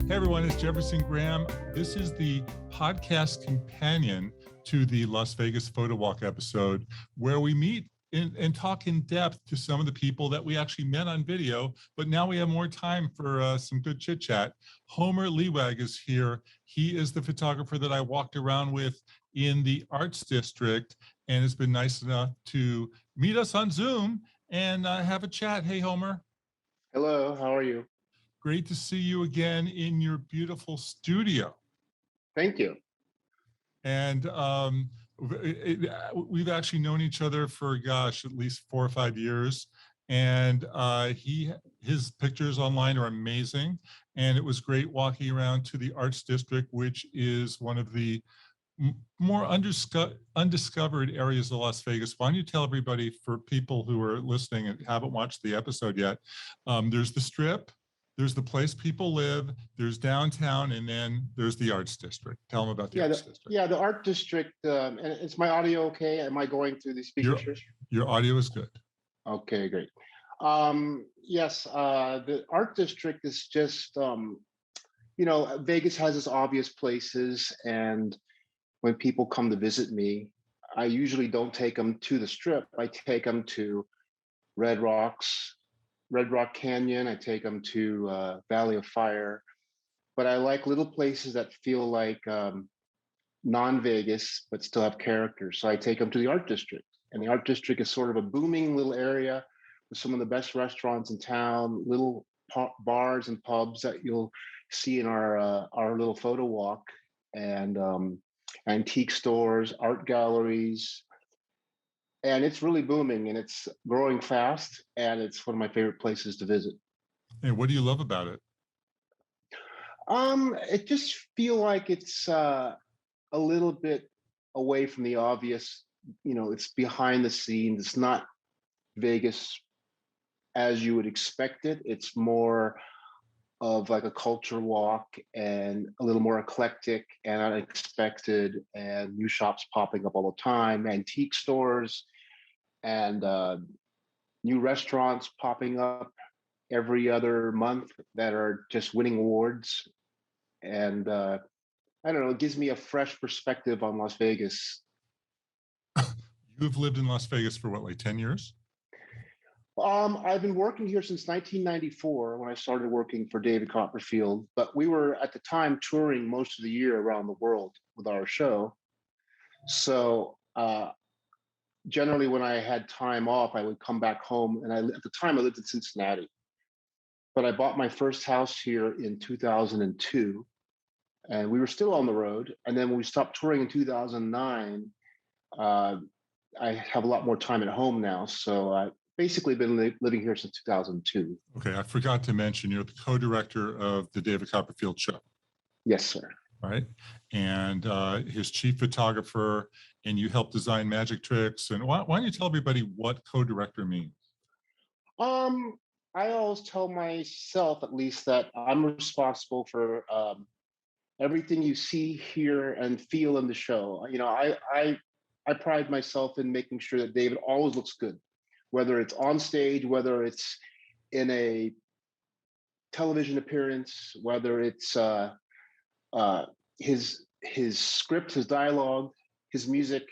Hey everyone, it's Jefferson Graham. This is the podcast companion to the Las Vegas Photowalk episode, where we meet and talk in depth to some of the people that we actually met on video, but now we have more time for some good chit chat. Homer Liwag is here. He is the photographer that I walked around with in the Arts District, and has been nice enough to meet us on Zoom and have a chat. Hey, Homer. Hello, how are you? Great to see you again in your beautiful studio. Thank you. And we've actually known each other for, gosh, at least 4 or 5 years. And his pictures online are amazing. And it was great walking around to the Arts District, which is one of the more undiscovered areas of Las Vegas. Why don't you tell everybody, for people who are listening and haven't watched the episode yet, there's the Strip, there's the place people live, there's downtown, and then there's the Arts District. Tell them about the Arts District. Yeah, the Art District. And is my audio okay? Am I going through the speakers? Your audio is good. Okay, great. Yes, the Art District is just, Vegas has its obvious places. And when people come to visit me, I usually don't take them to the Strip. I take them to Red Rock Canyon. I take them to Valley of Fire, but I like little places that feel like non-Vegas, but still have character. So I take them to the Art District, and the Art District is sort of a booming little area with some of the best restaurants in town, little bars and pubs that you'll see in our little photo walk, and antique stores, art galleries. And it's really booming, and it's growing fast, and it's one of my favorite places to visit. And what do you love about it? It just feel like it's a little bit away from the obvious. It's behind the scenes. It's not Vegas as you would expect it. It's more of like a culture walk, and a little more eclectic and unexpected, and new shops popping up all the time, antique stores, and new restaurants popping up every other month that are just winning awards. And I don't know, it gives me a fresh perspective on Las Vegas. You've lived in Las Vegas for what, like 10 years? I've been working here since 1994 when I started working for David Copperfield, but we were at the time touring most of the year around the world with our show. So generally when I had time off, I would come back home, and at the time I lived in Cincinnati, but I bought my first house here in 2002, and we were still on the road. And then when we stopped touring in 2009, I have a lot more time at home now. So I basically been living here since 2002. Okay, I forgot to mention you're the co-director of the David Copperfield show. Yes, sir. Right, and his chief photographer, and you help design magic tricks. And why don't you tell everybody what co-director means? I always tell myself, at least, that I'm responsible for everything you see, hear, and feel in the show. I pride myself in making sure that David always looks good, whether it's on stage, whether it's in a television appearance, whether it's his script, his dialogue, his music,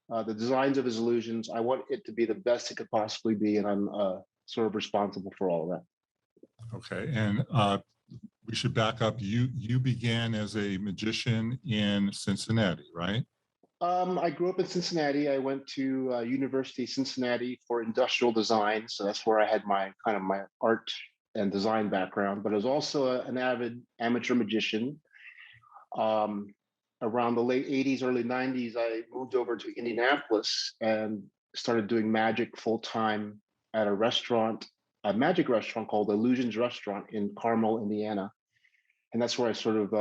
the designs of his illusions. I want it to be the best it could possibly be, and I'm sort of responsible for all of that. Okay, and we should back up. You began as a magician in Cincinnati, right? I grew up in Cincinnati. I went to University of Cincinnati for industrial design, so that's where I had my art and design background. But I was also an avid amateur magician. Around the late 80s, early 90s, I moved over to Indianapolis and started doing magic full time at a magic restaurant called Illusions Restaurant in Carmel, Indiana. And that's where I sort of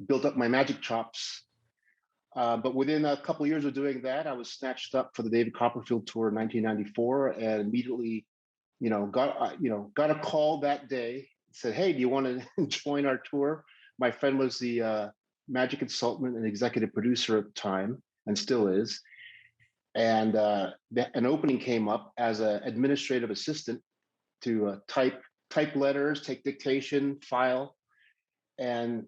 built up my magic chops. But within a couple of years of doing that, I was snatched up for the David Copperfield tour in 1994, and immediately, got a call that day. Said, "Hey, do you want to join our tour?" My friend was the magic consultant and executive producer at the time, and still is. And an opening came up as an administrative assistant to type letters, take dictation, file And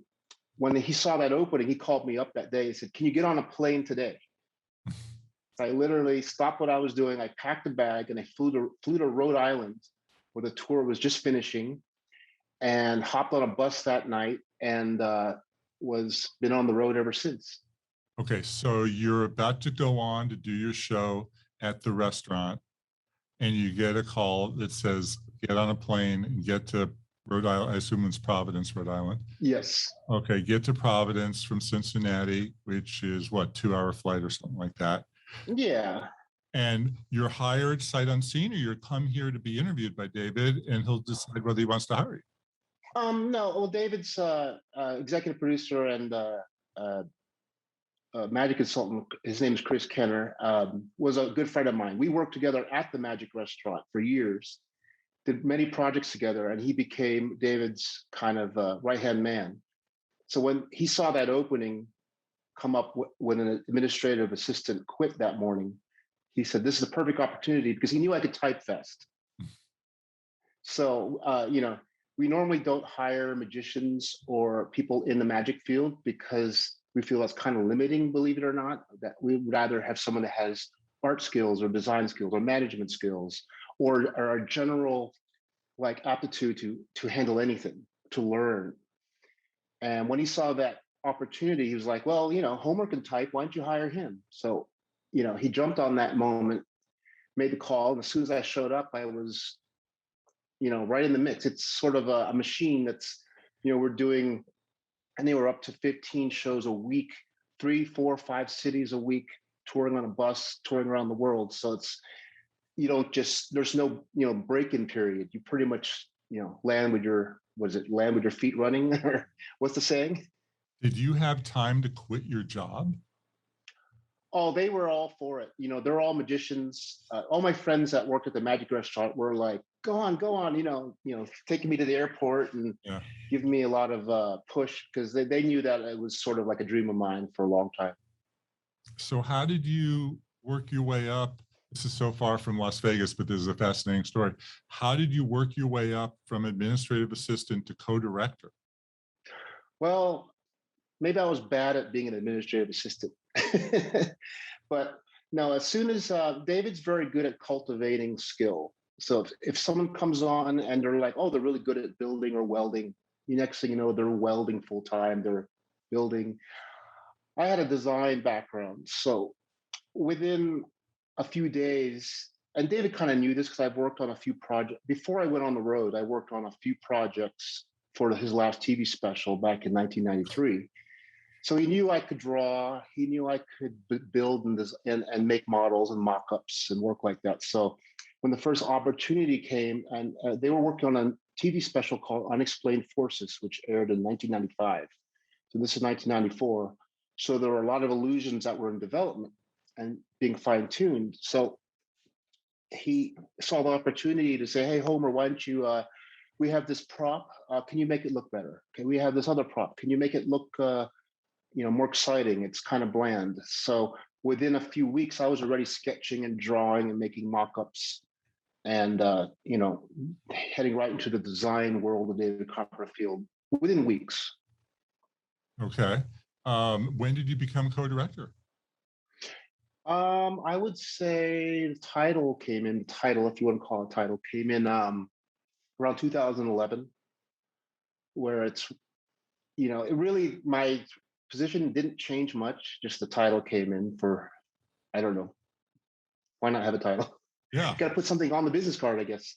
when he saw that opening, he called me up that day. He said, "Can you get on a plane today?" So I literally stopped what I was doing. I packed a bag and I flew to Rhode Island, where the tour was just finishing, and hopped on a bus that night, and was been on the road ever since. Okay, so you're about to go on to do your show at the restaurant, and you get a call that says, get on a plane and get to Rhode Island. I assume it's Providence, Rhode Island. Yes. Okay, get to Providence from Cincinnati, which is what, 2-hour flight or something like that. Yeah. And you're hired sight unseen, or you're come here to be interviewed by David, and he'll decide whether he wants to hire you. No. Well, David's executive producer and magic consultant. His name is Chris Kenner. Was a good friend of mine. We worked together at the Magic Restaurant for years. Did many projects together, and he became David's kind of right-hand man. So when he saw that opening come up when an administrative assistant quit that morning, he said, "This is the perfect opportunity," because he knew I could typefest. So, we normally don't hire magicians or people in the magic field because we feel that's kind of limiting, believe it or not, that we would rather have someone that has art skills or design skills or management skills or a general like aptitude to handle anything, to learn. And when he saw that opportunity, he was like, "Well, Homer can type. Why don't you hire him?" So, he jumped on that moment, made the call. And as soon as I showed up, I was, right in the mix. It's sort of a machine that's, we're doing, and they were up to 15 shows a week, 3, 4, 5 cities a week, touring on a bus, touring around the world. So you don't just, there's no, break-in period. You pretty much, land with your, land with your feet running, or what's the saying? Did you have time to quit your job? Oh, they were all for it. They're all magicians. All my friends that work at the Magic Restaurant were like, "Go on, go on," taking me to the airport and giving me a lot of push, because they knew that it was sort of like a dream of mine for a long time. So how did you work your way up? This is so far from Las Vegas, but this is a fascinating story. How did you work your way up from administrative assistant to co-director? Well, maybe I was bad at being an administrative assistant. But no, as soon as David's very good at cultivating skill. So if someone comes on and they're like, "Oh, they're really good at building or welding," the next thing you know, they're welding full time, they're building. I had a design background. So within a few days, and David kind of knew this because I've worked on a few projects. Before I went on the road, I worked on a few projects for his last TV special back in 1993. So he knew I could draw. He knew I could build and make models and mock-ups and work like that. So when the first opportunity came, and they were working on a TV special called Unexplained Forces, which aired in 1995. So this is 1994. So there were a lot of illusions that were in development and being fine-tuned. So he saw the opportunity to say, "Hey, Homer, why don't you, we have this prop. Can you make it look better? Okay, we have this other prop. Can you make it look more exciting? It's kind of bland." So within a few weeks, I was already sketching and drawing and making mock-ups, and heading right into the design world of David Copperfield within weeks. Okay. When did you become co-director? I would say the title, if you want to call it title, came in around 2011, where it's, it really, my position didn't change much. Just the title came in for, I don't know, why not have a title? Yeah. Got to put something on the business card, I guess.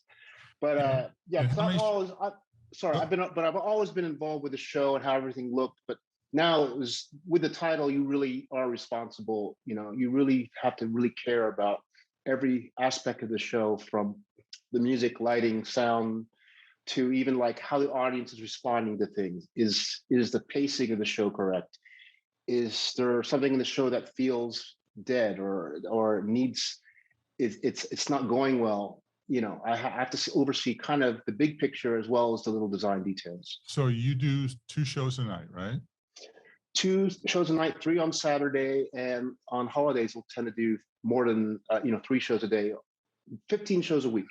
But yeah, because I've always been involved with the show and how everything looked. But now it was with the title, you really are responsible. You really have to really care about every aspect of the show, from the music, lighting, sound, to even like how the audience is responding to things. Is the pacing of the show correct? Is there something in the show that feels dead or needs, it's not going well? I have to oversee kind of the big picture as well as the little design details. So you do 2 shows a night, right? 2 shows a night, 3 on Saturday, and on holidays we'll tend to do more than 3 shows a day, 15 shows a week.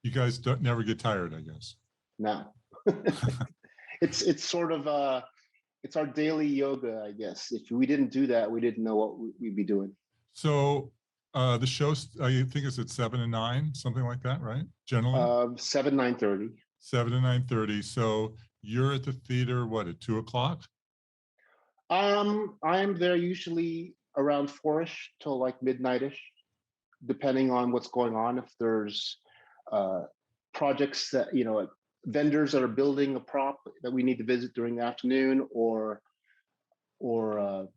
You guys never get tired, I guess. No. It's sort of it's our daily yoga, I guess. If we didn't do that, we didn't know what we'd be doing. So the show's, I think it's at 7 to 9, something like that, right? Generally 7, 9:30. 7 to 9:30. So you're at the theater, what, at 2 o'clock? I'm there usually around 4ish till like midnightish, depending on what's going on. If there's uh, projects that vendors that are building a prop that we need to visit during the afternoon, or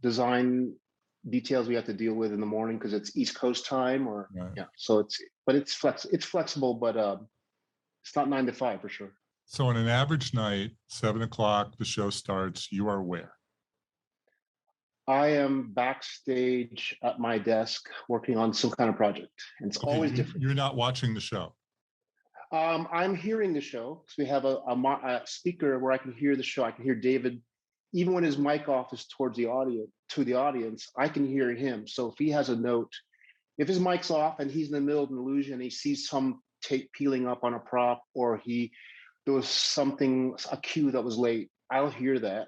design details we have to deal with in the morning because it's East Coast time, or Right. yeah. So it's flexible, but it's not 9 to 5 for sure. So on an average night, 7 o'clock, the show starts. You are where? I am backstage at my desk working on some kind of project, and it's Okay, always different. you're not watching the show. I'm hearing the show because we have a speaker where I can hear the show. I can hear David, even when his mic off is towards the audience. I can hear him. So if he has a note, if his mic's off and he's in the middle of an illusion, and he sees some tape peeling up on a prop, or there was a cue that was late, I'll hear that.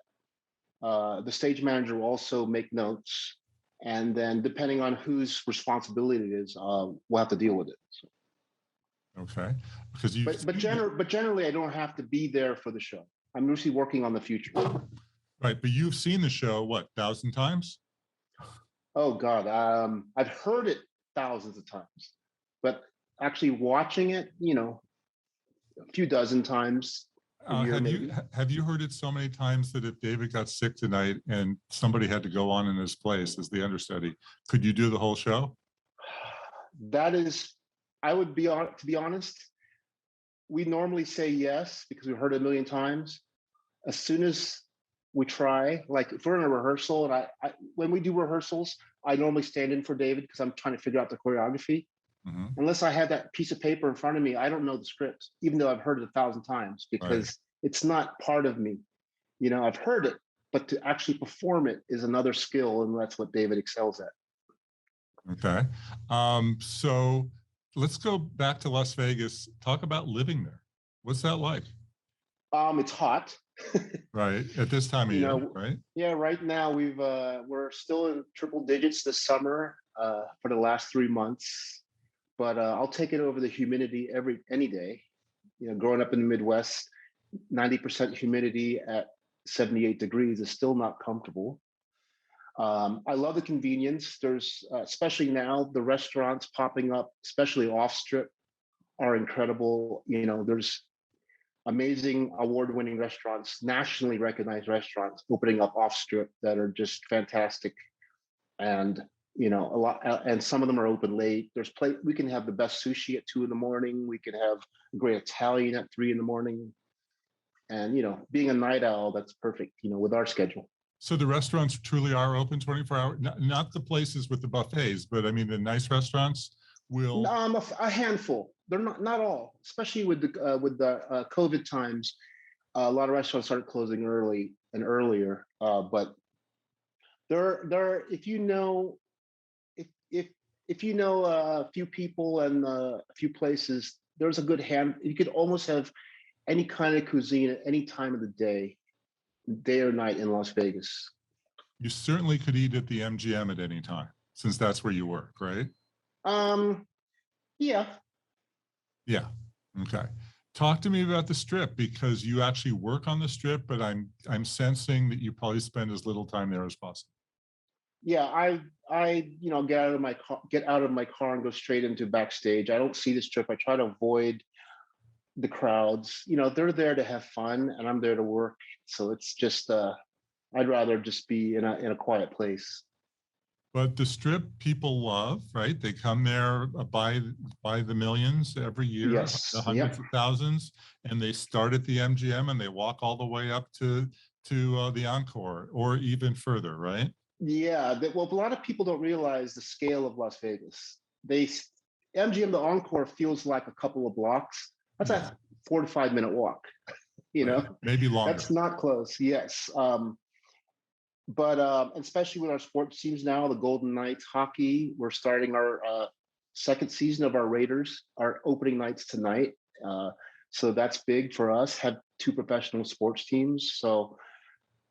The stage manager will also make notes, and then depending on whose responsibility it is, we'll have to deal with it. So, Okay, because you. but generally, I don't have to be there for the show. I'm usually working on the future. Right, but you've seen the show what, 1,000 times? Oh God, I've heard it thousands of times, but actually watching it, a few dozen times a year, maybe. Have you heard it so many times that if David got sick tonight and somebody had to go on in his place as the understudy, could you do the whole show? That is, I would be on. To be honest, we normally say yes because we've heard it a million times. As soon as we try, like if we're in a rehearsal, and when we do rehearsals, I normally stand in for David because I'm trying to figure out the choreography. Mm-hmm. Unless I have that piece of paper in front of me, I don't know the script, even though I've heard it 1,000 times, because it's not part of me. I've heard it, but to actually perform it is another skill, and that's what David excels at. Okay. So let's go back to Las Vegas. Talk about living there. What's that like? It's hot. Right. At this time of year, right? Yeah, right now we're still in triple digits this summer for the last 3 months. But I'll take it over the humidity any day. Growing up in the Midwest, 90% humidity at 78 degrees is still not comfortable. I love the convenience. There's, especially now, the restaurants popping up, especially off strip, are incredible. There's amazing award-winning restaurants, nationally recognized restaurants opening up off strip that are just fantastic. And a lot, and some of them are open late. We can have the best sushi at 2 a.m. We can have a great Italian at 3 a.m. And being a night owl, that's perfect. With our schedule. So the restaurants truly are open 24 hours. Not the places with the buffets, but I mean the nice restaurants will. A handful. They're not all, especially with the COVID times. A lot of restaurants started closing early and earlier. But there, if you know a few people and a few places, there's a good hand. You could almost have any kind of cuisine at any time of the day or night in Las Vegas. You certainly could eat at the MGM at any time, since that's where you work, right? Yeah. Yeah. Okay. Talk to me about the Strip, because you actually work on the Strip, but I'm sensing that you probably spend as little time there as possible. Yeah, I get out of my car and go straight into backstage. I don't see the Strip. I try to avoid the crowds. They're there to have fun, and I'm there to work. So it's just I'd rather just be in a quiet place. But the Strip people love, right? They come there by the millions every year, Yes. the hundreds of thousands, and they start at the MGM and they walk all the way up to the Encore or even further, right? Yeah. Well, a lot of people don't realize the scale of Las Vegas. MGM, the Encore feels like a couple of blocks. That's a 4 to 5 minute walk. Right. Maybe longer. That's not close. Yes. But especially with our sports teams now, the Golden Knights hockey, we're starting our second season of our Raiders, our opening nights tonight. So that's big for us. Have two professional sports teams. So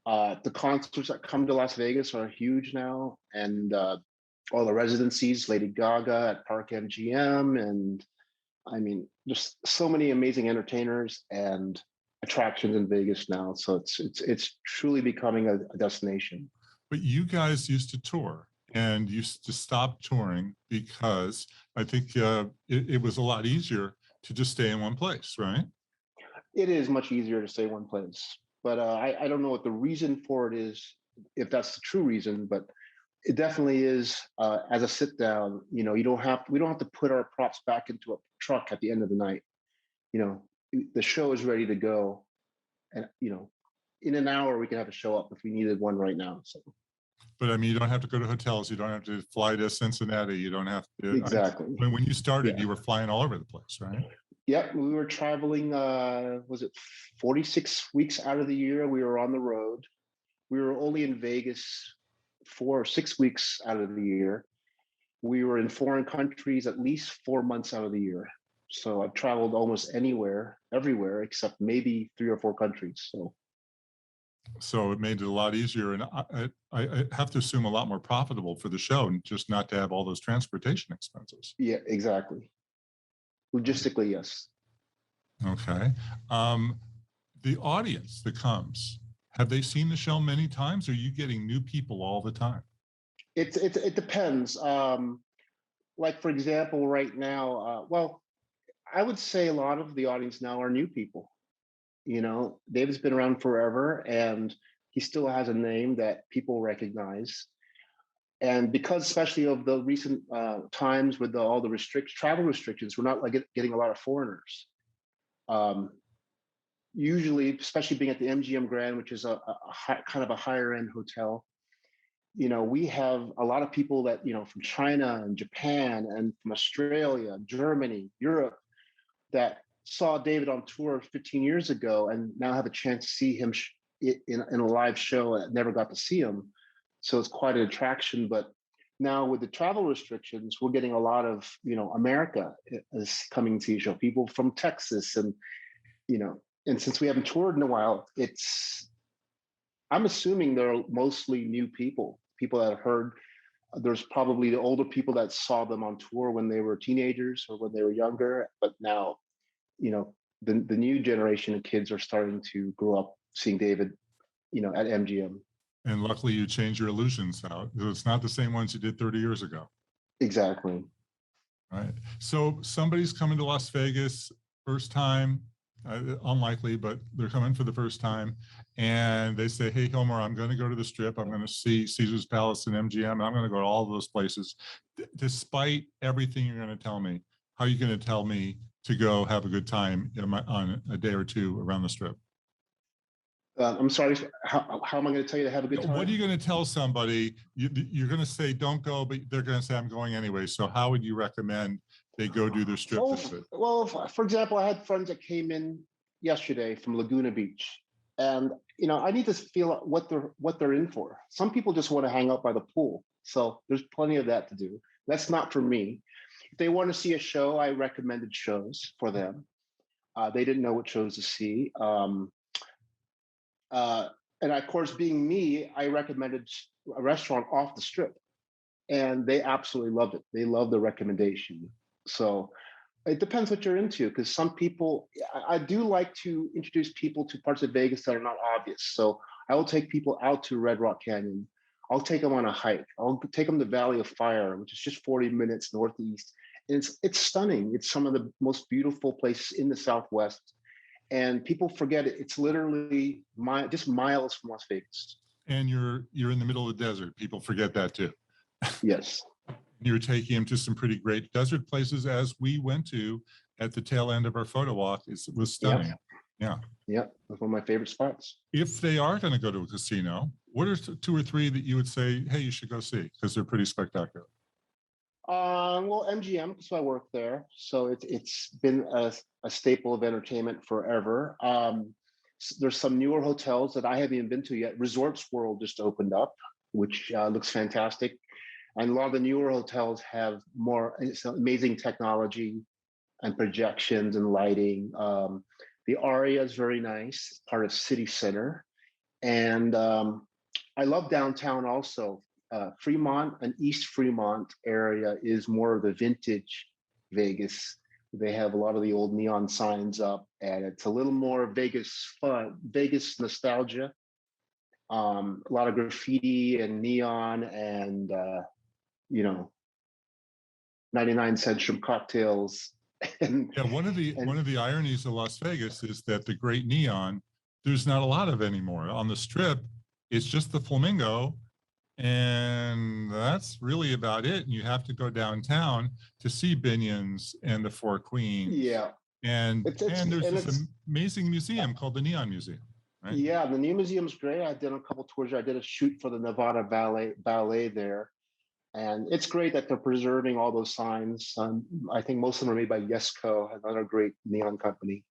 the concerts that come to Las Vegas are huge now, and all the residencies, Lady Gaga at Park MGM, and I mean, just so many amazing entertainers and attractions in Vegas now. So it's truly becoming a destination. But you guys used to tour and used to stop touring because I think it was a lot easier to just stay in one place, right? It is much easier to stay one place, but I don't know what the reason for it is, if that's the true reason, but it definitely is. As a sit down, we don't have to put our props back into a truck at the end of the night. You know, the show is ready to go, and in an hour we can have a show up if we needed one right now. So But I mean, you don't have to go to hotels. You don't have to fly to Cincinnati. You don't have to. exactly. When you started, Yeah. you were flying all over the place, right? Yep, we were traveling. Was it 46 weeks out of the year? We were on the road. We were only in Vegas 4 or 6 weeks out of the year. We were in foreign countries at least 4 months out of the year. So I've traveled almost anywhere, everywhere, except maybe 3 or 4 countries. So it made it a lot easier, and I have to assume a lot more profitable for the show, and just not to have all those transportation expenses. Yeah, exactly. Logistically, yes. Okay. Um, the audience that comes, have they seen the show many times? Or are you getting new people all the time? It depends. Like for example, right now, well, I would say a lot of the audience now are new people. David's been around forever, and he still has a name that people recognize. And because, especially of the recent times with all the travel restrictions, we're not like getting a lot of foreigners. Um, Usually, especially being at the MGM Grand, which is a kind of a higher end hotel, we have a lot of people that from China and Japan and from Australia, Germany, Europe, that saw David on tour 15 years ago and now have a chance to see him in a live show and never got to see him. So it's quite an attraction. But now with the travel restrictions, we're getting a lot of, America is coming to the show, people from Texas and since we haven't toured in a while, I'm assuming they're mostly new people that heard. There's probably the older people that saw them on tour when they were teenagers or when they were younger, but now the new generation of kids are starting to grow up seeing David, at MGM. And luckily, you changed your illusions out. It's not the same ones you did 30 years ago. Exactly. Right. So somebody's coming to Las Vegas first time, unlikely, but they're coming for the first time. And they say, hey, Homer, I'm going to go to the Strip. I'm going to see Caesar's Palace and MGM. And I'm going to go to all those places. Despite everything you're going to tell me, how are you going to tell me to go have a good time on a day or two around the Strip? I'm sorry. How am I going to tell you to have a good time? What are you going to tell somebody? You're going to say, don't go, but they're going to say, I'm going anyway. So how would you recommend they go do their Strip visit? Well, for example, I had friends that came in yesterday from Laguna Beach. And, I need to feel what they're in for. Some people just want to hang out by the pool. So there's plenty of that to do. That's not for me. If they want to see a show, I recommended shows for them. They didn't know what shows to see. And of course, being me, I recommended a restaurant off the Strip, and they absolutely loved it. They loved the recommendation. So it depends what you're into, because some people, I do like to introduce people to parts of Vegas that are not obvious. So I will take people out to Red Rock Canyon. I'll take them on a hike. I'll take them to Valley of Fire, which is just 40 minutes northeast. And it's stunning. It's some of the most beautiful places in the Southwest. And people forget it. It's literally just miles from Las Vegas. And you're in the middle of the desert. People forget that too. Yes. You're taking them to some pretty great desert places, as we went to at the tail end of our photo walk. It was stunning. Yeah. Yeah. That's one of my favorite spots. If they are going to go to a casino, what are 2 or 3 that you would say, hey, you should go see, because they're pretty spectacular? Well, MGM, because I work there, so it's been a staple of entertainment forever. There's some newer hotels that I haven't even been to yet. Resorts World just opened up, which looks fantastic, and a lot of the newer hotels have more amazing technology, and projections and lighting. The area is very nice. It's part of city center. And I love downtown also. Fremont and East Fremont area is more of the vintage Vegas. They have a lot of the old neon signs up, and it's a little more Vegas fun, Vegas nostalgia. A lot of graffiti and neon, and you know, 99 cents from cocktails. and Yeah, one of the ironies of Las Vegas is that the great neon, there's not a lot of anymore. On the strip, it's just the flamingo, and that's really about it. And you have to go downtown to see Binion's and the Four Queens. yeah, And there's and this it's amazing museum called the Neon Museum, right? yeah, the new museum's great. I did a couple tours. I did a shoot for the Nevada Ballet there, and it's great that they're preserving all those signs. I think most of them are made by Yesco, another great neon company.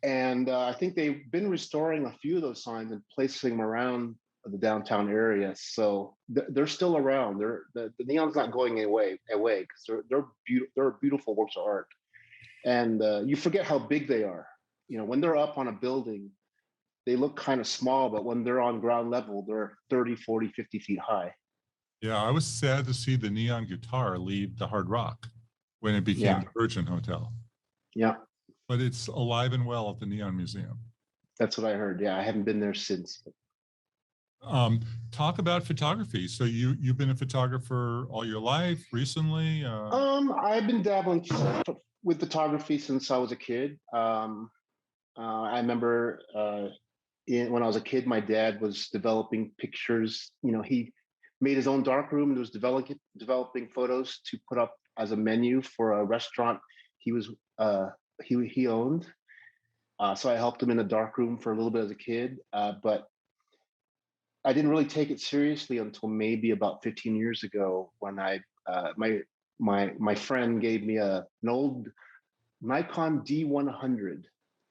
And I think they've been restoring a few of those signs and placing them around the downtown area. So they're still around. The neon's not going away because they're beautiful works of art. And you forget how big they are. You know, when they're up on a building, they look kind of small, but when they're on ground level, they're 30, 40, 50 feet high. Yeah, I was sad to see the neon guitar leave the Hard Rock when it became Yeah. the Virgin Hotel. Yeah. But it's alive and well at the Neon Museum. That's what I heard. Yeah, I haven't been there since. Um, Talk about photography. So you've been a photographer all your life, recently? I've been dabbling with photography since I was a kid. I remember when I was a kid, my dad was developing pictures. You know, he made his own darkroom and was developing photos to put up as a menu for a restaurant he owned. So I helped him in the darkroom for a little bit as a kid, but I didn't really take it seriously until maybe about 15 years ago when my friend gave me an old Nikon D100.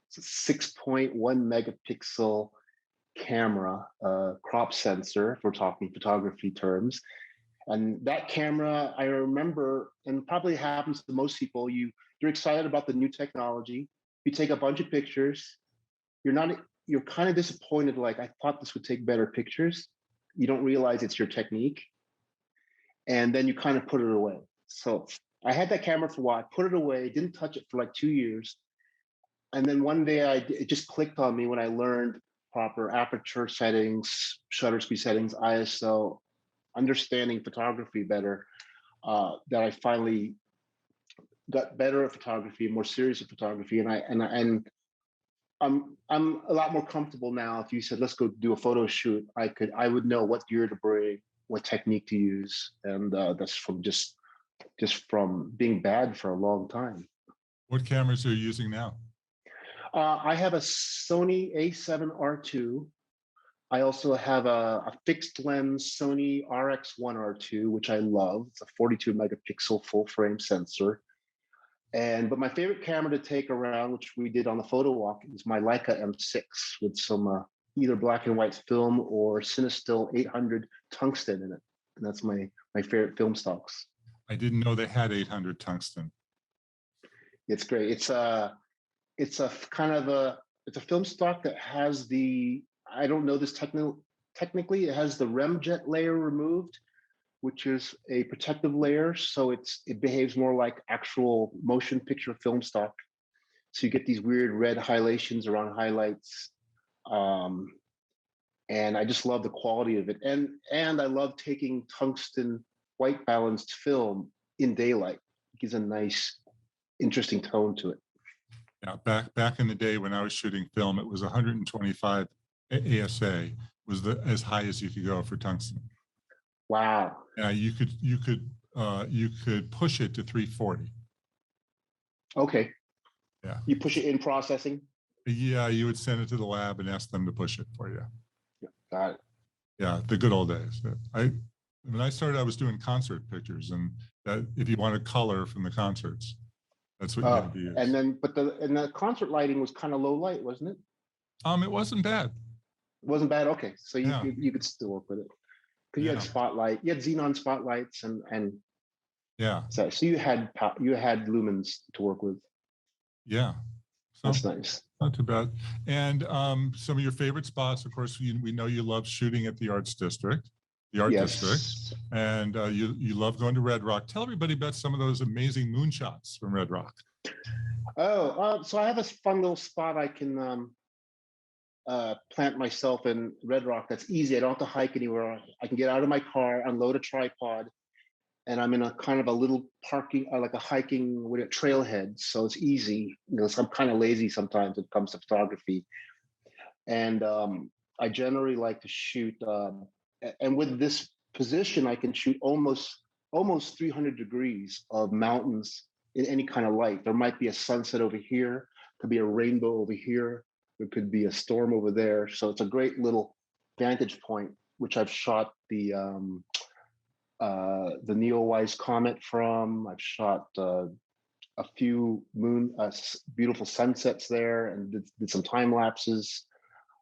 It's a 6.1 megapixel camera, crop sensor, if we're talking photography terms. And that camera, I remember, and probably happens to most people, you're excited about the new technology. You take a bunch of pictures. You're kind of disappointed, like, I thought this would take better pictures. You don't realize it's your technique. And then you kind of put it away. So I had that camera for a while, I put it away, didn't touch it for like 2 years. And then one day it just clicked on me when I learned proper aperture settings, shutter speed settings, ISO, understanding photography better, that I finally got better at photography, more serious at photography. And I'm a lot more comfortable now. If you said, let's go do a photo shoot, I would know what gear to bring, what technique to use. And that's from just from being bad for a long time. What cameras are you using now? I have a Sony A7R2. I also have a fixed lens Sony RX1R2, which I love. It's a 42 megapixel full frame sensor. But my favorite camera to take around, which we did on the Photowalk, is my Leica M6 with some either black and white film or Cinestill 800 tungsten in it. And that's my favorite film stocks. I didn't know they had 800 tungsten. It's great. It's a film stock that has I don't know this technically, it has the remjet layer removed, which is a protective layer. So it behaves more like actual motion picture film stock. So you get these weird red highlightations around highlights. And I just love the quality of it. And I love taking tungsten white balanced film in daylight. It gives a nice, interesting tone to it. Yeah, back in the day when I was shooting film, it was 125 ASA was as high as you could go for tungsten. Wow. Yeah, you could push it to 340. Okay. Yeah. You push it in processing? Yeah, you would send it to the lab and ask them to push it for you. Yeah, got it. Yeah, the good old days. When I started, I was doing concert pictures, and that if you wanted color from the concerts, that's what you had to use. And then, the concert lighting was kind of low light, wasn't it? It wasn't bad. It wasn't bad. Okay, so you could still work with it because you had spotlight, you had xenon spotlights, and Yeah. So you had lumens to work with. Yeah. So That's nice. not too bad. And some of your favorite spots, of course, we know you love shooting at the Arts District, the Art District, Yes. and you love going to Red Rock. Tell everybody about some of those amazing moonshots from Red Rock. Oh, so I have a fun little spot I can plant myself in Red Rock. That's easy. I don't have to hike anywhere. I can get out of my car, unload a tripod, and I'm in a kind of a little parking, like a hiking with a trailhead. So it's easy. You know, so I'm kind of lazy sometimes when it comes to photography. And I generally like to shoot. And with this position, I can shoot almost 300 degrees of mountains in any kind of light. There might be a sunset over here, could be a rainbow over here, there could be a storm over there. So it's a great little vantage point, which I've shot the Neowise comet from. I've shot a few beautiful sunsets there, and did some time lapses.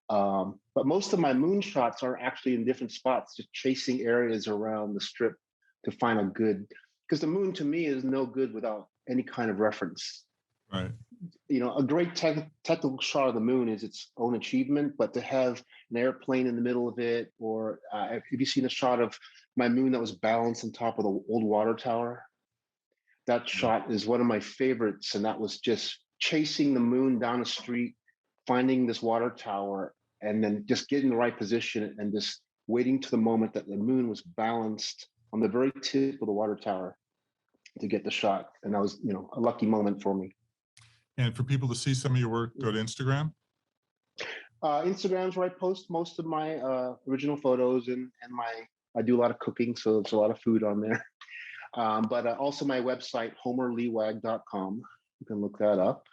But most of my moon shots are actually in different spots, just chasing areas around the strip to find a good. Because the moon to me is no good without any kind of reference. Right. You know, a great technical shot of the moon is its own achievement, but to have an airplane in the middle of it, or have you seen a shot of my moon that was balanced on top of the old water tower? That shot is one of my favorites, and that was just chasing the moon down the street, finding this water tower, and then just getting the right position and just waiting to the moment that the moon was balanced on the very tip of the water tower to get the shot. And that was, you know, a lucky moment for me. And for people to see some of your work, go to Instagram. Instagram's where I post most of my original photos, and I do a lot of cooking, so there's a lot of food on there. But also my website, homerliwag.com. You can look that up.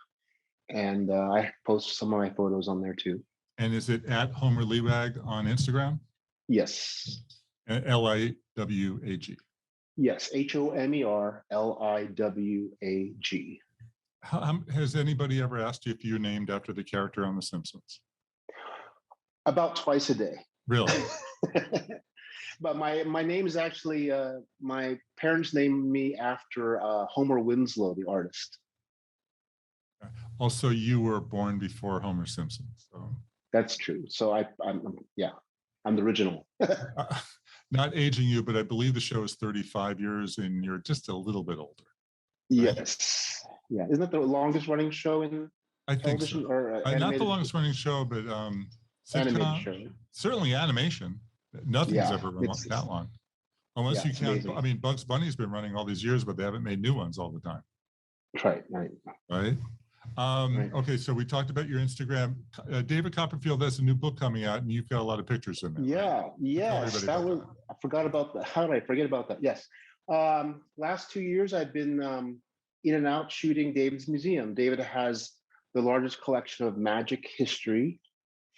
And I post some of my photos on there too. And is it at Homer Liwag on Instagram? Yes. Liwag. Yes, HOMERLIWAG. Has anybody ever asked you if you're named after the character on The Simpsons? About twice a day. Really? But my name is actually, my parents named me after Homer Winslow, the artist. Also, you were born before Homer Simpson. So. That's true. So I'm the original. Not aging you, but I believe the show is 35 years and you're just a little bit older. Right? Yes. Yeah. Isn't that the longest running show in I think television? So. Or not the longest running show, but animated show. Certainly animation. Nothing's ever run that long. Unless you count, I mean, Bugs Bunny's been running all these years, but they haven't made new ones all the time. Right. Right. Okay, so we talked about your Instagram. David Copperfield has a new book coming out, and you've got a lot of pictures in there. Yeah, right? Yes. That was. I forgot about that. How did I forget about that? Yes. Last 2 years, I've been in and out shooting David's museum. David has the largest collection of magic history,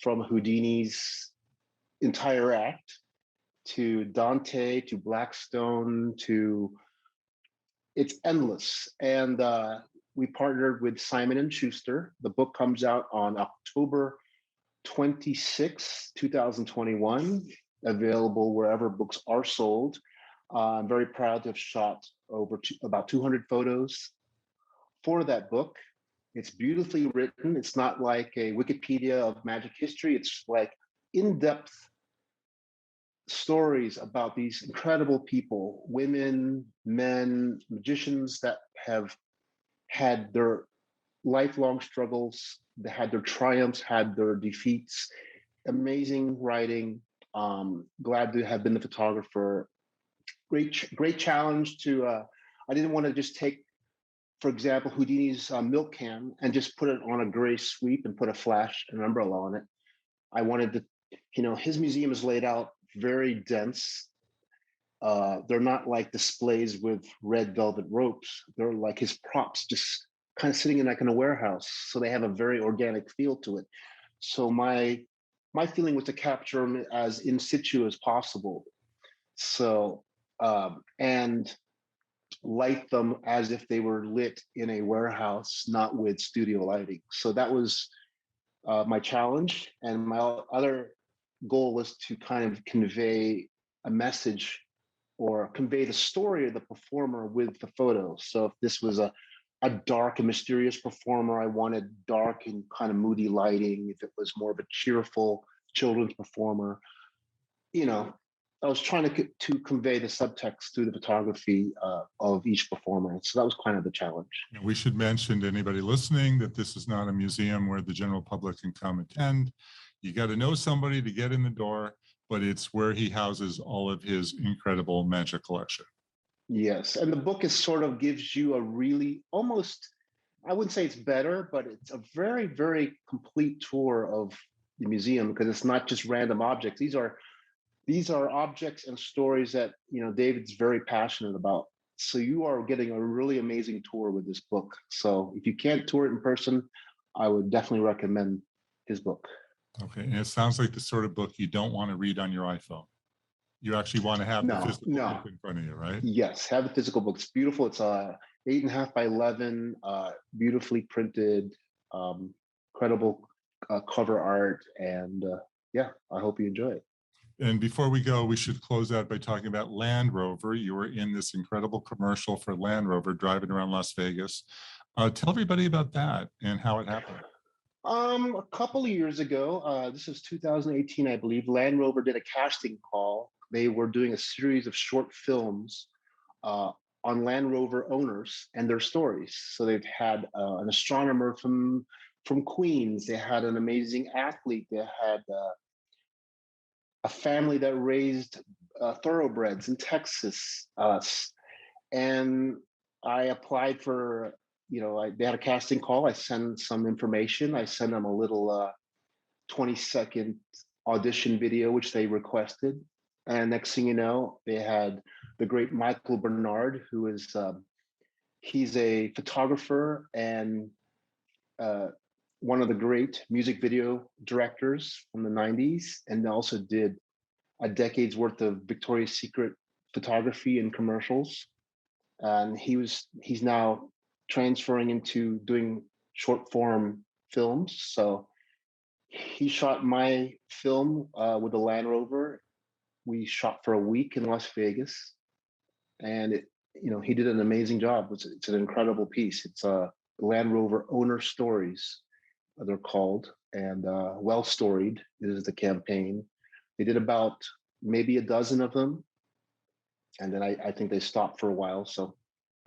from Houdini's entire act to Dante to Blackstone to it's endless. And we partnered with Simon & Schuster. The book comes out on October 26, 2021, available wherever books are sold. I'm very proud to have shot about 200 photos for that book. It's beautifully written. It's not like a Wikipedia of magic history. It's like in-depth stories about these incredible people, women, men, magicians that have had their lifelong struggles, they had their triumphs, had their defeats. Amazing writing. Glad to have been the photographer. Great challenge to. I didn't want to just take, for example, Houdini's milk can and just put it on a gray sweep and put a flash and umbrella on it. I wanted to, his museum is laid out very dense. They're not like displays with red velvet ropes. They're like his props just kind of sitting in a warehouse. So they have a very organic feel to it. So my feeling was to capture them as in situ as possible. So, and light them as if they were lit in a warehouse, not with studio lighting. So that was my challenge. And my other goal was to kind of convey a message or convey the story of the performer with the photos. So if this was a dark and mysterious performer, I wanted dark and kind of moody lighting. If it was more of a cheerful children's performer, you know, I was trying to convey the subtext through the photography of each performer. So that was kind of the challenge. We should mention to anybody listening that this is not a museum where the general public can come attend. You got to know somebody to get in the door, but it's where he houses all of his incredible magic collection. Yes, and the book is sort of gives you a really almost, I wouldn't say it's better, but it's a very, very complete tour of the museum, because it's not just random objects. These are objects and stories that, you know, David's very passionate about. So you are getting a really amazing tour with this book. So if you can't tour it in person, I would definitely recommend his book. Okay, and it sounds like the sort of book you don't want to read on your iPhone. You actually want to have the physical book in front of you, right? Yes, have the physical book. It's beautiful. It's 8.5 by 11, beautifully printed, incredible cover art, and yeah, I hope you enjoy it. And before we go, we should close out by talking about Land Rover. You were in this incredible commercial for Land Rover driving around Las Vegas. Tell everybody about that and how it happened. A couple of years ago, this was 2018, I believe, Land Rover did a casting call. They were doing a series of short films on Land Rover owners and their stories. So they've had an astronomer from Queens. They had an amazing athlete. They had a family that raised thoroughbreds in Texas. And I applied for, they had a casting call. I sent some information. I sent them a little 20-second audition video, which they requested. And next thing you know, they had the great Michael Bernard, who is, he's a photographer and one of the great music video directors from the 90s, and also did a decade's worth of Victoria's Secret photography and commercials. And he's now transferring into doing short form films. So he shot my film with the Land Rover. We shot for a week in Las Vegas, and he did an amazing job. It's an incredible piece. It's Land Rover owner stories, they're called, and well storied is the campaign. They did about maybe a dozen of them, and then I think they stopped for a while. So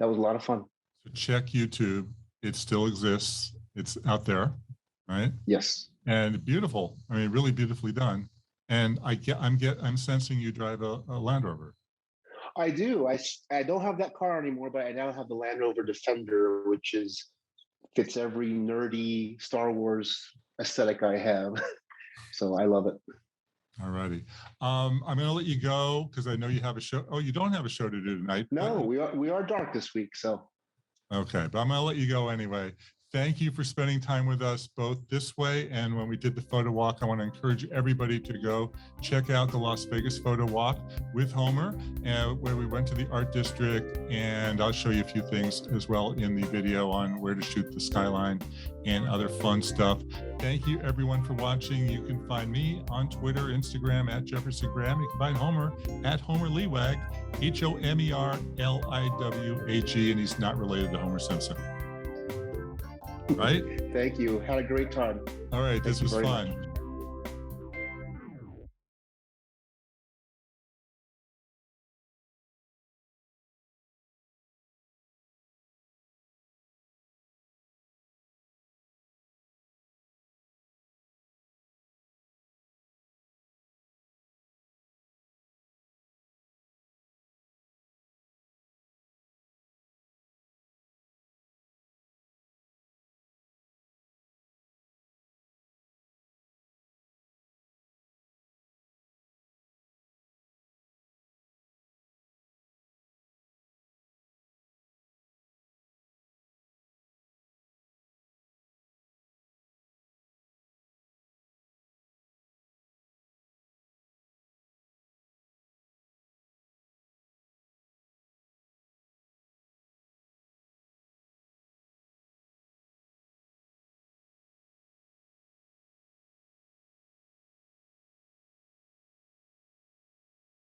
that was a lot of fun. So check YouTube. It still exists. It's out there, right? Yes. And beautiful. I mean, really beautifully done. And I'm sensing you drive a Land Rover. I do. I don't have that car anymore, but I now have the Land Rover Defender, which fits every nerdy Star Wars aesthetic I have. So I love it. All righty. I'm going to let you go because I know you have a show. Oh, you don't have a show to do tonight. No, we are dark this week. So. Okay, but I'm going to let you go anyway. Thank you for spending time with us both this way and when we did the photo walk. I want to encourage everybody to go check out the Las Vegas Photo Walk with Homer, where we went to the art district, and I'll show you a few things as well in the video on where to shoot the skyline and other fun stuff. Thank you everyone for watching. You can find me on Twitter, Instagram at Jefferson Graham. You can find Homer at Homer Liwag, HomerLiwag, and he's not related to Homer Simpson. Right? Thank you. Had a great time. All right. This was fun.